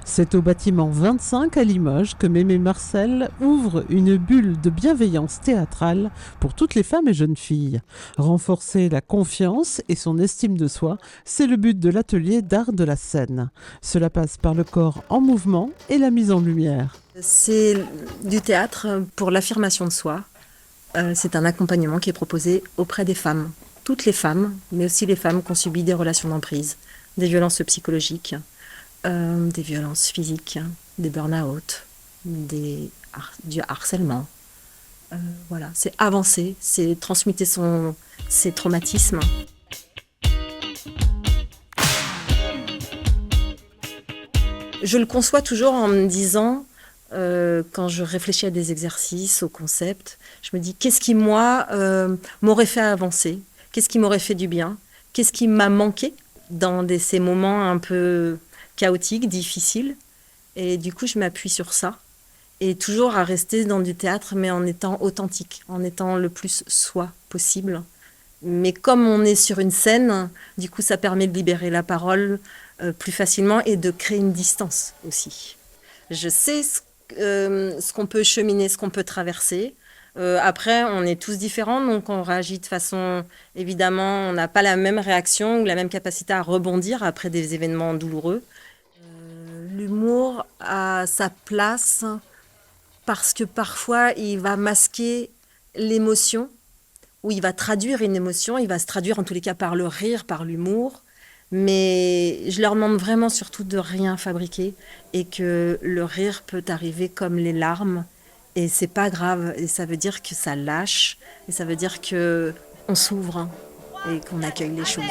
C'est au bâtiment 25 à Limoges que Mémé Marcel ouvre une bulle de bienveillance théâtrale pour toutes les femmes et jeunes filles. Renforcer la confiance et son estime de soi, c'est le but de l'atelier d'art de la scène. Cela passe par le corps en mouvement et la mise en lumière. C'est du théâtre pour l'affirmation de soi. C'est un accompagnement qui est proposé auprès des femmes. Toutes les femmes, mais aussi les femmes qui ont subi des relations d'emprise, des violences psychologiques, des violences physiques, des burn-out, du harcèlement. Voilà, c'est avancer, c'est transmuter ses traumatismes. Je le conçois toujours en me disant, quand je réfléchis à des exercices, au concept, je me dis qu'est-ce qui, moi, m'aurait fait avancer? Qu'est-ce qui m'aurait fait du bien? Qu'est-ce qui m'a manqué dans ces moments un peu chaotiques, difficiles? Et du coup, je m'appuie sur ça. Et toujours à rester dans du théâtre, mais en étant authentique, en étant le plus soi possible. Mais comme on est sur une scène, du coup, ça permet de libérer la parole plus facilement et de créer une distance aussi. Je sais ce qu'on peut cheminer, ce qu'on peut traverser. Après, on est tous différents, donc on réagit de façon... Évidemment, on n'a pas la même réaction ou la même capacité à rebondir après des événements douloureux. L'humour a sa place parce que parfois, il va masquer l'émotion, ou il va traduire une émotion, il va se traduire en tous les cas par le rire, par l'humour. Mais je leur demande vraiment surtout de rien fabriquer et que le rire peut arriver comme les larmes et c'est pas grave et ça veut dire que ça lâche et ça veut dire que on s'ouvre et qu'on accueille les choses.